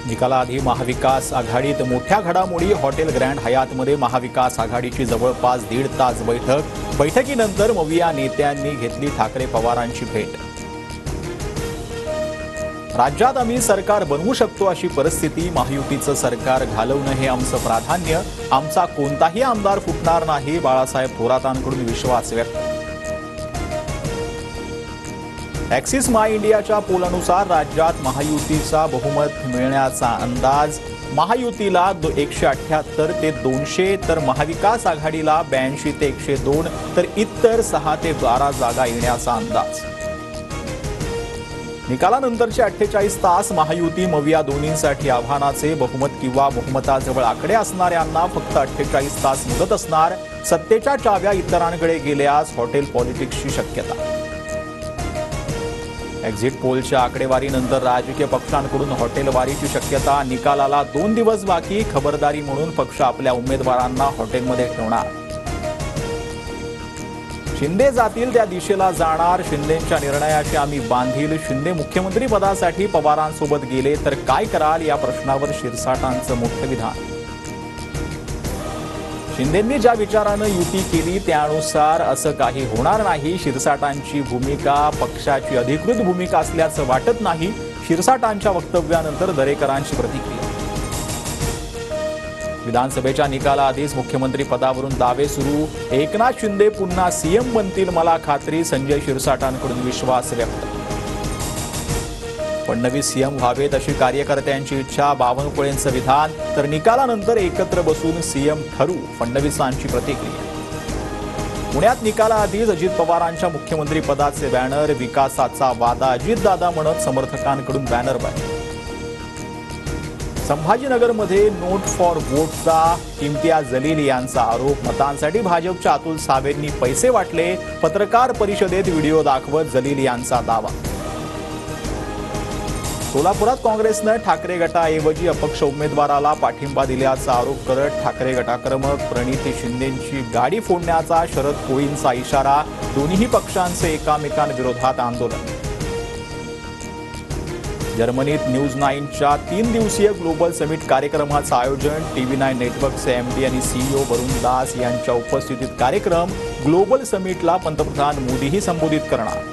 निकालाआधी महाविकास आघाडीत मोठ्या घडामोडी। हॉटेल ग्रँड हयातमध्ये महाविकास आघाडीची जवळपास 1.5 तास बैठक। बैठकीनंतर मविया नेत्यांनी घेतली ठाकरे पवारांची भेट। राज्यात आम्ही सरकार बनवू शकतो अशी परिस्थिती, महायुतीचं सरकार घालवणं हे आमचं प्राधान्य, आमचा कोणताही आमदार फुटणार नाही, बाळासाहेब थोरातांकडून विश्वास व्यक्त। ॲक्सिस माय इंडियाच्या पोलानुसार राज्यात महायुतीचा बहुमत मिळण्याचा अंदाज। महायुतीला 178 ते 200 तर महाविकास आघाडीला 82 ते 102 तर इतर 6 ते 12 जागा येण्याचा अंदाज। निकालानंतरचे 48 तास महायुती मविया दोन्हींसाठी आव्हानाचे। बहुमत किंवा बहुमताजवळ आकडे असणाऱ्यांना फक्त 48 तास मुदत असणार। सत्तेच्या चाव्या इतरांकडे गेल्यास हॉटेल पॉलिटिक्सची शक्यता। एक्झिट पोलच्या आकडेवारीनंतर राजकीय पक्षांकडून हॉटेलवारीची शक्यता। निकालाला 2 दिवस बाकी, खबरदारी म्हणून पक्ष आपल्या उमेदवारांना हॉटेलमध्ये ठेवणार। शिंदे जातील त्या दिशेला जाणार, शिंदेंच्या निर्णयाशी आम्ही बांधील। शिंदे मुख्यमंत्री पदासाठी पवारांसोबत गेले तर काय कराल, या प्रश्नावर शिरसाटांचं मोठं विधान। शिंदेंनी ज्या विचारानं युती केली त्यानुसार असं काही होणार नाही। शिरसाटांची भूमिका पक्षाची अधिकृत भूमिका असल्याचं वाटत नाही। शिरसाटांच्या वक्तव्यानंतर दरेकरांची प्रतिक्रिया। विधानसभेच्या निकालाआधीच मुख्यमंत्री पदावरून दावे सुरू। एकनाथ शिंदे पुन्हा सीएम बनतील मला खात्री, संजय शिरसाटांकडून विश्वास व्यक्त। फडणवीस सीएम व्हावेत अशी कार्यकर्त्यांची इच्छा, बावनकुळेंचं विधान। तर निकालानंतर एकत्र बसून सीएम ठरू, फडणवीसांची प्रतिक्रिया। पुण्यात निकालाआधीच अजित पवारांच्या मुख्यमंत्री पदाचे बॅनर। विकासाचा वादा अजितदादा म्हणत समर्थकांकडून बॅनर बाहेर। संभाजीनगरमध्ये नोट फॉर वोटचा इम्तियाज जलील यांचा आरोप। मतांसाठी भाजपच्या अतुल सावेंनी पैसे वाटले। पत्रकार परिषदेत व्हिडिओ दाखवत जलील यांचा दावा। सोलापुरात काँग्रेसनं ठाकरे गटाऐवजी अपक्ष उमेदवाराला पाठिंबा दिल्याचा आरोप करत ठाकरे गटाक्रमक प्रणिती शिंदेंची गाडी फोडण्याचा शरद कोळींचा इशारा। दोन्ही पक्षांचे एकामेकांविरोधात आंदोलन। जर्मनीत न्यूज 9च्या 3 दिवसीय ग्लोबल समिट कार्यक्रमाचं आयोजन। TV9 नेटवर्कचे MD आणि CEO वरुण दास यांच्या उपस्थितीत कार्यक्रम। ग्लोबल समिटला पंतप्रधान मोदीही संबोधित करणार।